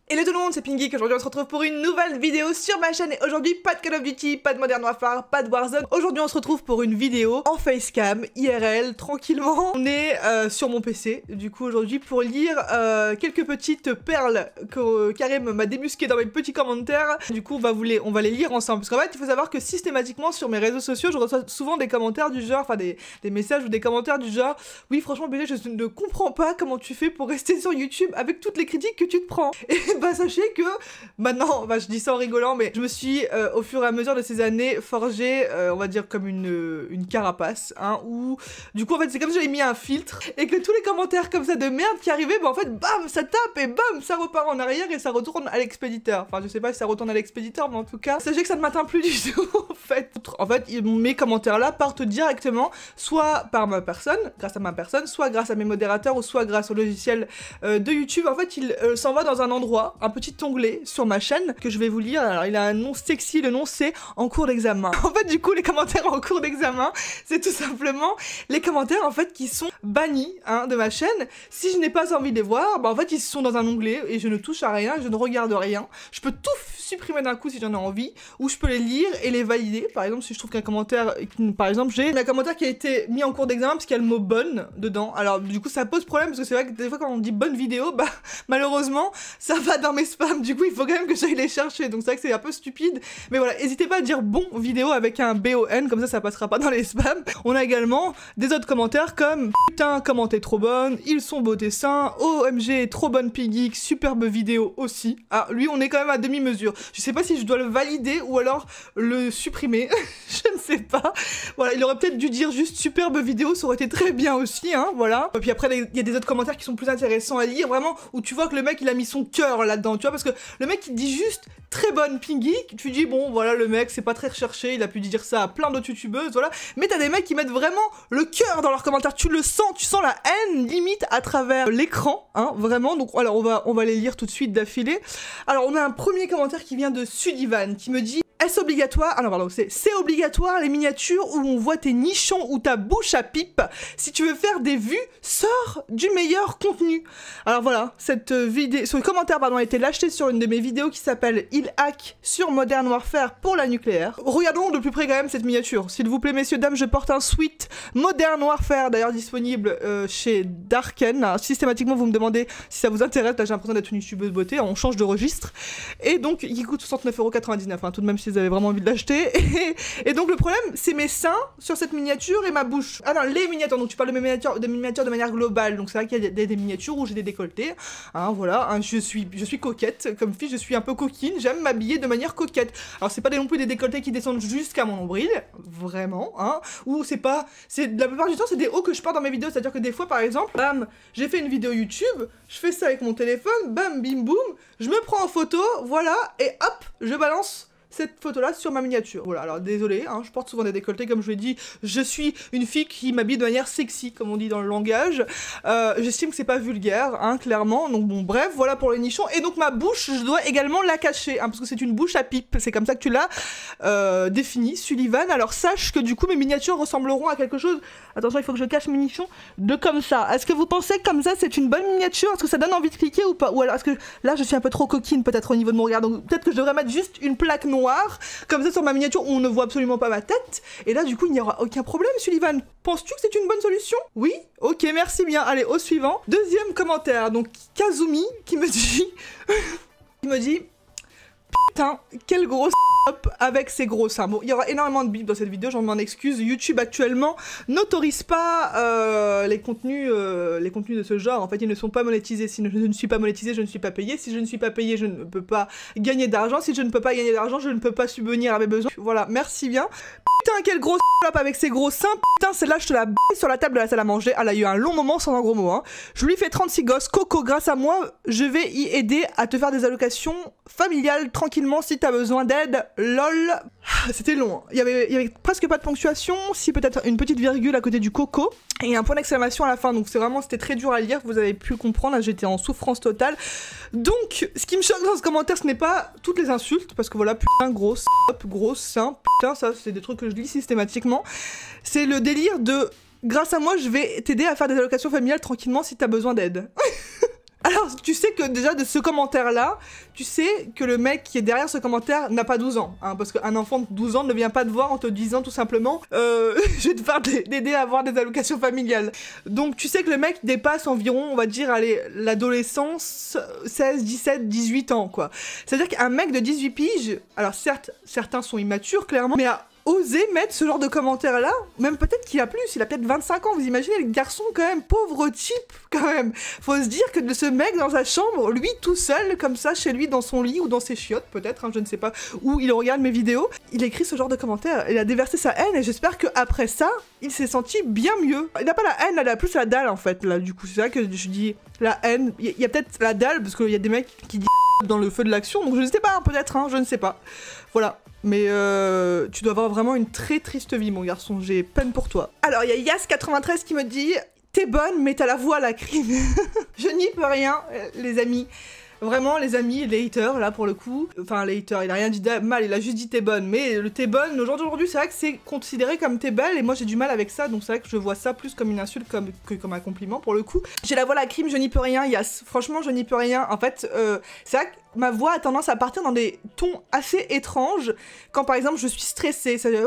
Hello tout le monde, c'est Pingeek. Aujourd'hui on se retrouve pour une nouvelle vidéo sur ma chaîne et aujourd'hui pas de Call of Duty, pas de Modern Warfare, pas de Warzone. Aujourd'hui on se retrouve pour une vidéo en facecam, IRL, tranquillement. On est sur mon PC du coup aujourd'hui pour lire quelques petites perles que Karim m'a débusquées dans mes petits commentaires. Du coup on va les lire ensemble parce qu'en fait il faut savoir que systématiquement sur mes réseaux sociaux je reçois souvent des commentaires du genre, enfin des messages ou des commentaires du genre oui franchement BG je ne comprends pas comment tu fais pour rester sur YouTube avec toutes les critiques que tu te prends. Et bah sachez que maintenant, je dis ça en rigolant, mais je me suis au fur et à mesure de ces années forgé, on va dire comme une carapace, hein, où du coup en fait c'est comme si j'avais mis un filtre et que tous les commentaires comme ça de merde qui arrivaient, bah en fait bam ça tape et bam ça repart en arrière et ça retourne à l'expéditeur. Enfin je sais pas si ça retourne à l'expéditeur, mais en tout cas sachez que ça ne m'atteint plus du tout en fait. Mes commentaires là partent directement soit par ma personne, grâce à ma personne, soit grâce à mes modérateurs ou soit grâce au logiciel de YouTube. En fait il s'envoie dans un endroit, un petit onglet sur ma chaîne que je vais vous lire. Alors il a un nom sexy, le nom c'est en cours d'examen. En fait du coup les commentaires en cours d'examen c'est tout simplement les commentaires en fait qui sont bannis hein, de ma chaîne. Si je n'ai pas envie de les voir, bah en fait ils sont dans un onglet et je ne touche à rien, je ne regarde rien. Je peux tout supprimer d'un coup si j'en ai envie, ou je peux les lire et les valider. Par exemple si je trouve qu'un commentaire, par exemple j'ai un commentaire qui a été mis en cours d'examen parce qu'il y a le mot bonne dedans. Alors du coup ça pose problème parce que c'est vrai que des fois quand on dit bonne vidéo, bah malheureusement ça va dans mes spams, du coup il faut quand même que j'aille les chercher, donc c'est vrai que c'est un peu stupide, mais voilà, n'hésitez pas à dire bon vidéo avec un BON, comme ça passera pas dans les spams. On a également des autres commentaires comme putain comment t'es trop bonne, ils sont beaux tes seins, OMG trop bonne Pingeek, superbe vidéo aussi. Ah lui on est quand même à demi-mesure, je sais pas si je dois le valider ou alors le supprimer, je ne sais pas. Voilà, il aurait peut-être dû dire juste superbe vidéo, ça aurait été très bien aussi, hein, voilà. Et puis après il y a des autres commentaires qui sont plus intéressants à lire, vraiment, où tu vois que le mec il a mis son cœur là-dedans, tu vois, parce que le mec il dit juste très bonne Pingeek, tu dis bon voilà le mec c'est pas très recherché, il a pu dire ça à plein d'autres youtubeuses, voilà, mais t'as des mecs qui mettent vraiment le cœur dans leurs commentaires, tu le sens, tu sens la haine limite à travers l'écran, hein, vraiment. Donc alors on va les lire tout de suite d'affilée. Alors on a un premier commentaire qui vient de Sudivan qui me dit: est-ce obligatoire? Ah non pardon, c'est obligatoire les miniatures où on voit tes nichons ou ta bouche à pipe. Si tu veux faire des vues, sors du meilleur contenu. Alors voilà, ce commentaire a été lâché sur une de mes vidéos qui s'appelle Il hack sur Modern Warfare pour la nucléaire. Regardons de plus près quand même cette miniature. S'il vous plaît messieurs dames, je porte un sweat Modern Warfare, d'ailleurs disponible chez Darken. Alors, systématiquement vous me demandez si ça vous intéresse, là j'ai l'impression d'être une youtubeuse beauté, on change de registre. Et donc il coûte 69,99 €, hein, tout de même si vous avez vraiment envie de l'acheter. Et donc le problème c'est mes seins sur cette miniature et ma bouche. Ah non, les miniatures, donc tu parles de mes miniatures de manière globale, donc c'est vrai qu'il y a des miniatures où j'ai des décolletés, hein, voilà, hein, je suis coquette, comme fille je suis un peu coquine, j'aime m'habiller de manière coquette. Alors c'est pas non plus des décolletés qui descendent jusqu'à mon nombril, vraiment, hein, ou la plupart du temps c'est des hauts que je porte dans mes vidéos, c'est-à-dire que des fois par exemple, bam, j'ai fait une vidéo YouTube, je fais ça avec mon téléphone, bam, bim, boum, je me prends en photo, voilà, et hop, je balance cette photo-là sur ma miniature. Voilà, alors désolé, hein, je porte souvent des décolletés, comme je l'ai dit, je suis une fille qui m'habille de manière sexy, comme on dit dans le langage. J'estime que c'est pas vulgaire, hein, clairement, donc bon, bref, voilà pour les nichons. Et donc ma bouche, je dois également la cacher, hein, parce que c'est une bouche à pipe, c'est comme ça que tu l'as défini, Sullivan. Alors sache que du coup, mes miniatures ressembleront à quelque chose, attention, il faut que je cache mes nichons, de comme ça. Est-ce que vous pensez que comme ça, c'est une bonne miniature? Est-ce que ça donne envie de cliquer ou pas? Ou alors, est-ce que là, je suis un peu trop coquine, peut-être au niveau de mon regard, donc peut-être que je devrais mettre juste une plaque noire comme ça sur ma miniature où on ne voit absolument pas ma tête, et là du coup il n'y aura aucun problème. Sullivan, penses-tu que c'est une bonne solution? Oui? Ok, merci bien, allez au suivant. Deuxième commentaire, donc Kazumi qui me dit putain, quel gros avec ses gros seins. Bon, il y aura énormément de bip dans cette vidéo, j'en m'en excuse. YouTube actuellement n'autorise pas les contenus de ce genre. En fait, ils ne sont pas monétisés. Si je ne suis pas monétisé, je ne suis pas payé. Si je ne suis pas payé, je ne peux pas gagner d'argent. Si je ne peux pas gagner d'argent, je ne peux pas subvenir à mes besoins. Voilà, merci bien. Putain, quel gros salope avec ses gros seins. Putain, celle-là, je te la baisse sur la table de la salle à manger. Ah là, il y a eu un long moment sans un gros mot, hein. Je lui fais 36 gosses. Coco, grâce à moi, je vais y aider à te faire des allocations familiales tranquillement si t'as besoin d'aide. LOL. C'était long, hein. Il y avait presque pas de ponctuation, si peut-être une petite virgule à côté du coco, et un point d'exclamation à la fin, donc c'était très dur à lire, vous avez pu comprendre, j'étais en souffrance totale. Donc, ce qui me choque dans ce commentaire, ce n'est pas toutes les insultes, parce que voilà, putain, gros, gros, sein, putain, ça c'est des trucs que je lis systématiquement. C'est le délire de, grâce à moi, je vais t'aider à faire des allocations familiales tranquillement si t'as besoin d'aide. Alors, tu sais que déjà de ce commentaire-là, tu sais que le mec qui est derrière ce commentaire n'a pas 12 ans. Hein, parce qu'un enfant de 12 ans ne vient pas te voir en te disant tout simplement je vais te faire d'aider à avoir des allocations familiales. Donc tu sais que le mec dépasse environ, on va dire, allez, l'adolescence, 16, 17, 18 ans, quoi. C'est-à-dire qu'un mec de 18 piges, alors certes, certains sont immatures, clairement, mais à oser mettre ce genre de commentaire là, même peut-être qu'il a plus, il a peut-être 25 ans, vous imaginez le garçon quand même, pauvre type quand même. Faut se dire que de ce mec dans sa chambre, lui tout seul, comme ça, chez lui, dans son lit ou dans ses chiottes peut-être, hein, je ne sais pas, où il regarde mes vidéos, il écrit ce genre de commentaire, il a déversé sa haine et j'espère qu'après ça, il s'est senti bien mieux. Il n'a pas la haine, là, il a plus la dalle en fait, là du coup, c'est ça que je dis, la haine, il y a peut-être la dalle, parce qu'il y a des mecs qui disent dans le feu de l'action, donc je ne sais pas, peut-être, hein, je ne sais pas. Voilà. Mais tu dois avoir vraiment une très triste vie, mon garçon. J'ai peine pour toi. Alors, il y a Yas93 qui me dit « T'es bonne, mais t'as la voix à la crime. » Je n'y peux rien, les amis. Vraiment, les amis, les haters, là, pour le coup. Enfin, les haters, il a rien dit de mal, il a juste dit t'es bonne. Mais le t'es bonne, aujourd'hui, c'est vrai que c'est considéré comme t'es belle, et moi j'ai du mal avec ça, donc c'est vrai que je vois ça plus comme une insulte que comme un compliment, pour le coup. J'ai la voix à la crime, je n'y peux rien, Yas. Franchement, je n'y peux rien. En fait, c'est vrai que ma voix a tendance à partir dans des tons assez étranges, quand par exemple je suis stressée. Ça... Vas-y,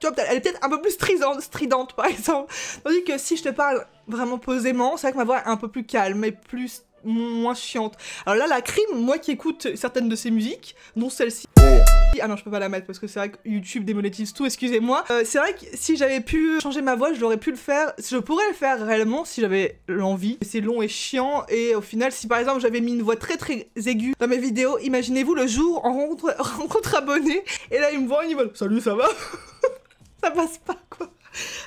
tu vois, elle est peut-être un peu plus stridente, par exemple. Tandis que si je te parle vraiment posément, c'est vrai que ma voix est un peu plus calme et plus moins chiante. Alors là, la crime, moi qui écoute certaines de ses musiques, dont celle-ci... Ah non, je peux pas la mettre parce que c'est vrai que YouTube démonétise tout, excusez-moi. C'est vrai que si j'avais pu changer ma voix, j'aurais pu le faire. Je pourrais le faire réellement si j'avais l'envie. C'est long et chiant, et au final, si par exemple j'avais mis une voix très très aiguë dans mes vidéos, imaginez-vous le jour en rencontre abonnés, et là ils me voient, ils me disent « Salut, ça va ?» Ça passe pas, quoi.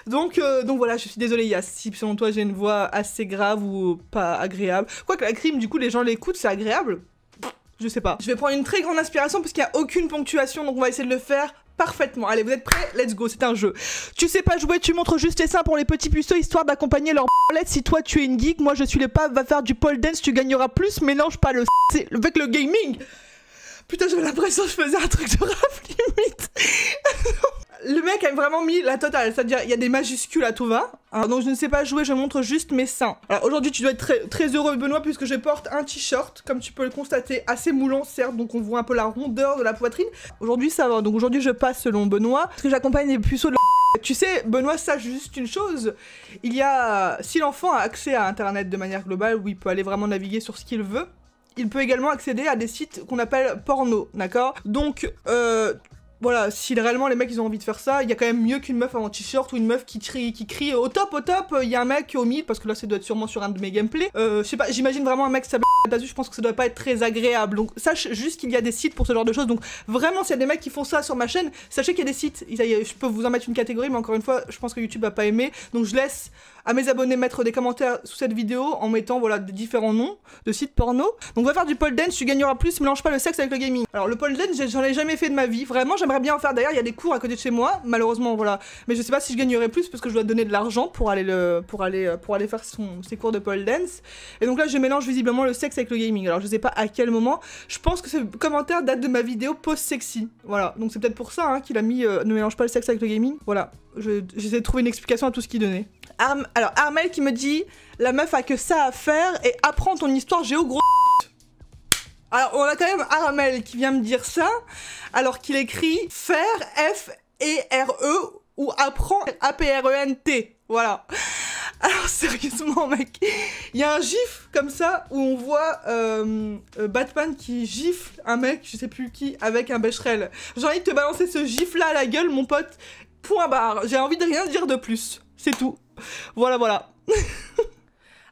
Donc voilà, je suis désolée Yas, si selon toi j'ai une voix assez grave ou pas agréable. Quoique la crime, du coup, les gens l'écoutent, c'est agréable. Je sais pas. Je vais prendre une très grande inspiration parce qu'il n'y a aucune ponctuation, donc on va essayer de le faire parfaitement. Allez, vous êtes prêts? Let's go, c'est un jeu. Tu sais pas jouer, tu montres juste les seins pour les petits puceaux histoire d'accompagner leur b***lette. Si toi tu es une geek, moi je suis le pape, va faire du pole dance, tu gagneras plus, mélange pas le c... avec le gaming. Putain, j'avais l'impression que je faisais un truc de rap limite. Le mec a vraiment mis la totale, c'est-à-dire il y a des majuscules à tout va. Alors, donc je ne sais pas jouer, je montre juste mes seins. Alors aujourd'hui tu dois être très heureux Benoît puisque je porte un t-shirt, comme tu peux le constater, assez moulant certes, donc on voit un peu la rondeur de la poitrine. Aujourd'hui ça va, donc aujourd'hui je passe selon Benoît, parce que j'accompagne les puceaux de la... Tu sais, Benoît, sache juste une chose, il y a... Si l'enfant a accès à internet de manière globale, où il peut aller vraiment naviguer sur ce qu'il veut, il peut également accéder à des sites qu'on appelle porno, d'accord? Donc, voilà, si réellement les mecs ils ont envie de faire ça, il y a quand même mieux qu'une meuf en t-shirt ou une meuf qui crie au top, il y a un mec au milieu, parce que là ça doit être sûrement sur un de mes gameplays. Je sais pas, j'imagine vraiment un mec qui s'appelle là-dessus, je pense que ça doit pas être très agréable. Donc sache juste qu'il y a des sites pour ce genre de choses. Donc vraiment, s'il y a des mecs qui font ça sur ma chaîne, sachez qu'il y a des sites. Je peux vous en mettre une catégorie, mais encore une fois, je pense que YouTube va pas aimer. Donc je laisse à mes abonnés mettre des commentaires sous cette vidéo en mettant voilà des différents noms de sites porno. Donc on va faire du pole dance, tu gagneras plus, mélange pas le sexe avec le gaming. Alors le pole dance, j'en ai jamais fait de ma vie, vraiment j'aimerais bien en faire. D'ailleurs il y a des cours à côté de chez moi, malheureusement voilà, mais je sais pas si je gagnerais plus parce que je dois donner de l'argent pour aller faire ses cours de pole dance. Et donc là je mélange visiblement le sexe avec le gaming. Alors je sais pas à quel moment, je pense que ce commentaire date de ma vidéo post sexy. Voilà, donc c'est peut-être pour ça hein, qu'il a mis ne mélange pas le sexe avec le gaming. Voilà, j'essaie de trouver une explication à tout ce qu'il donnait. Alors Armel qui me dit la meuf a que ça à faire et apprends ton histoire géo gros. Alors on a quand même Armel qui vient me dire ça alors qu'il écrit faire F-E-R-E ou apprends A-P-R-E-N-T. Voilà. Alors sérieusement mec, il y a un gif comme ça où on voit Batman qui gifle un mec, je sais plus qui, avec un bécherel. J'ai envie de te balancer ce gif là à la gueule mon pote, point barre. J'ai envie de rien dire de plus, c'est tout. Voilà.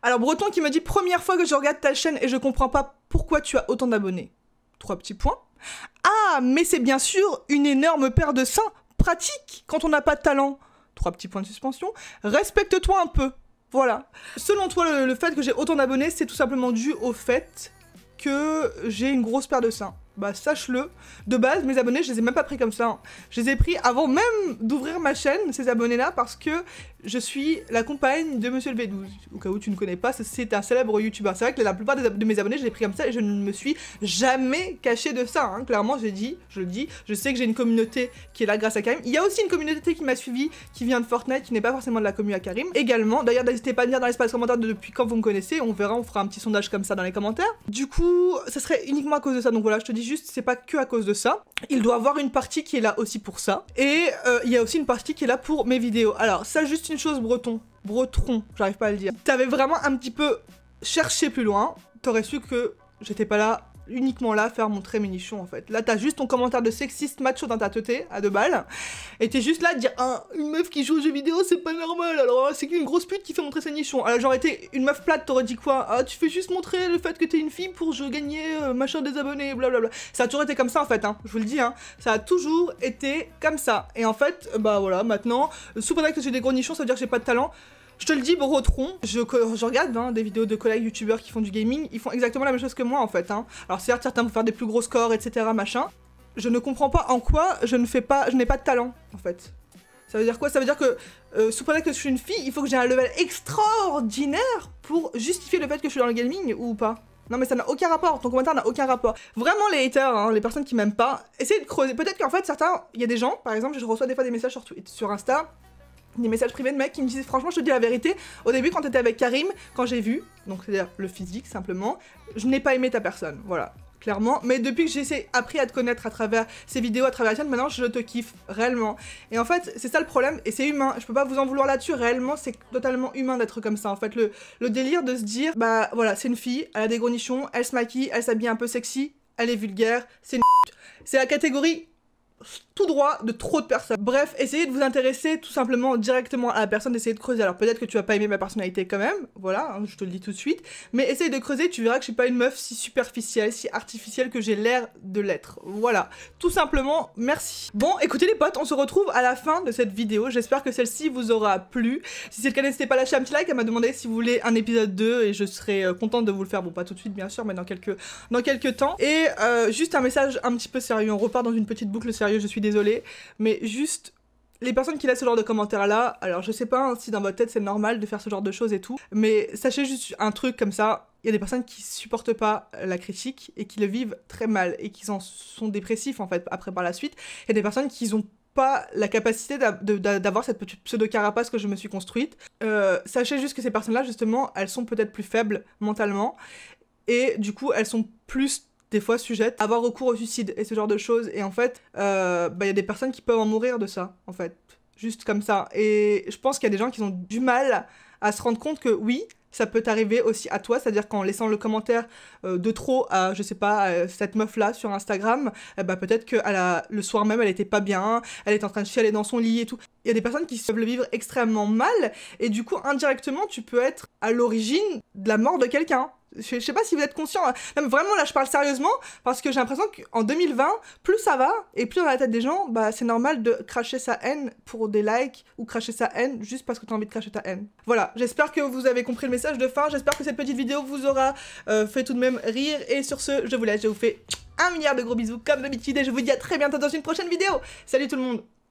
Alors Breton qui me dit première fois que je regarde ta chaîne et je comprends pas pourquoi tu as autant d'abonnés. 3 petits points. Ah mais c'est bien sûr une énorme paire de seins pratique quand on n'a pas de talent. 3 petits points de suspension. Respecte-toi un peu. Voilà. Selon toi le fait que j'ai autant d'abonnés c'est tout simplement dû au fait que j'ai une grosse paire de seins. bah sache-le. De base, mes abonnés, je les ai même pas pris comme ça. Hein. Je les ai pris avant même d'ouvrir ma chaîne, ces abonnés-là, parce que je suis la compagne de Monsieur le V12. Au cas où tu ne connais pas, c'est un célèbre youtubeur. C'est vrai que la plupart de mes abonnés, je les ai pris comme ça et je ne me suis jamais cachée de ça. Hein. Clairement, je le dis, je sais que j'ai une communauté qui est là grâce à Karim. Il y a aussi une communauté qui m'a suivi, qui vient de Fortnite, qui n'est pas forcément de la commu à Karim. Également, d'ailleurs, n'hésitez pas à me dire dans l'espace commentaire depuis quand vous me connaissez, on verra, on fera un petit sondage comme ça dans les commentaires. Du coup, ça serait uniquement à cause de ça, donc voilà, je te dis juste, c'est pas que à cause de ça. Il doit avoir une partie qui est là aussi pour ça. Et il y a aussi une partie qui est là pour mes vidéos. Alors, ça, juste une chose, Bretron, j'arrive pas à le dire. T'avais vraiment un petit peu cherché plus loin, t'aurais su que j'étais pas là, uniquement là, faire montrer mes nichons en fait. Là, t'as juste ton commentaire de sexiste macho dans ta teuté, à 2 balles, et t'es juste là de dire ah, une meuf qui joue aux jeux vidéo, c'est pas normal, alors c'est qu'une grosse pute qui fait montrer ses nichons. Alors j'aurais été une meuf plate, t'aurais dit quoi? Ah, tu fais juste montrer le fait que t'es une fille pour gagner machin des abonnés, blablabla. Ça a toujours été comme ça en fait, hein, je vous le dis, hein. Ça a toujours été comme ça. Et en fait, bah voilà, maintenant, sous prétexte que j'ai des gros nichons, ça veut dire que j'ai pas de talent. Je te le dis, Brotron, je regarde hein, des vidéos de collègues youtubeurs qui font du gaming, ils font exactement la même chose que moi en fait. Hein. Alors certes, certains vont faire des plus gros scores, etc. machin. Je ne comprends pas en quoi je n'ai pas de talent en fait. Ça veut dire quoi? Ça veut dire que sous prétexte que je suis une fille, il faut que j'ai un level extraordinaire pour justifier le fait que je suis dans le gaming ou pas? Non mais ça n'a aucun rapport, ton commentaire n'a aucun rapport. Vraiment les haters, hein, les personnes qui m'aiment pas, essayez de creuser. Peut-être qu'en fait certains, il y a des gens, par exemple, je reçois des fois des messages sur Insta, des messages privés de mecs qui me disent franchement je te dis la vérité, au début quand t'étais avec Karim, quand j'ai vu, donc c'est-à-dire le physique simplement, je n'ai pas aimé ta personne, voilà, clairement, mais depuis que j'ai appris à te connaître à travers ces vidéos, à travers la chaîne, maintenant je te kiffe, réellement. Et en fait, c'est ça le problème, et c'est humain, je peux pas vous en vouloir là-dessus, réellement c'est totalement humain d'être comme ça, en fait, le délire de se dire, bah voilà, c'est une fille, elle a des gros nichons, elle se maquille, elle s'habille un peu sexy, elle est vulgaire, c'est une c'est la catégorie tout droit de trop de personnes. Bref, essayez de vous intéresser tout simplement directement à la personne, essayez de creuser. Alors peut-être que tu vas pas aimer ma personnalité quand même, voilà, hein, je te le dis tout de suite, mais essaye de creuser, tu verras que je suis pas une meuf si superficielle, si artificielle que j'ai l'air de l'être. Voilà, tout simplement, merci. Bon, écoutez les potes, on se retrouve à la fin de cette vidéo, j'espère que celle-ci vous aura plu. Si c'est le cas, n'hésitez pas à lâcher un petit like, elle m'a demandé si vous voulez un épisode 2 et je serai contente de vous le faire, bon pas tout de suite bien sûr, mais dans quelques temps. Et juste un message un petit peu sérieux, on repart dans une petite boucle sérieuse, je suis désolée. Mais juste, les personnes qui laissent ce genre de commentaires là, alors je sais pas hein, si dans votre tête c'est normal de faire ce genre de choses et tout, mais sachez juste un truc comme ça, il y a des personnes qui supportent pas la critique et qui le vivent très mal et qui en sont dépressifs en fait après par la suite. Il y a des personnes qui ont pas la capacité d'avoir cette petite pseudo-carapace que je me suis construite. Sachez juste que ces personnes là justement, elles sont peut-être plus faibles mentalement et du coup elles sont plus des fois sujettes à avoir recours au suicide et ce genre de choses, et en fait y a des personnes qui peuvent en mourir de ça en fait, juste comme ça, et je pense qu'il y a des gens qui ont du mal à se rendre compte que oui, ça peut t'arriver aussi à toi, c'est-à-dire qu'en laissant le commentaire de trop à, je sais pas, cette meuf-là sur Instagram, peut-être que le soir même, elle était pas bien, elle était en train de chialer dans son lit et tout. Il y a des personnes qui peuvent le vivre extrêmement mal, et du coup, indirectement, tu peux être à l'origine de la mort de quelqu'un. Je sais pas si vous êtes conscient, non, mais vraiment là je parle sérieusement, parce que j'ai l'impression qu'en 2020, plus ça va, et plus dans la tête des gens, bah c'est normal de cracher sa haine pour des likes, ou cracher sa haine juste parce que t'as envie de cracher ta haine. Voilà, j'espère que vous avez compris le message de fin, j'espère que cette petite vidéo vous aura fait tout de même rire, et sur ce, je vous laisse, je vous fais 1 milliard de gros bisous comme d'habitude, et je vous dis à très bientôt dans une prochaine vidéo. Salut tout le monde!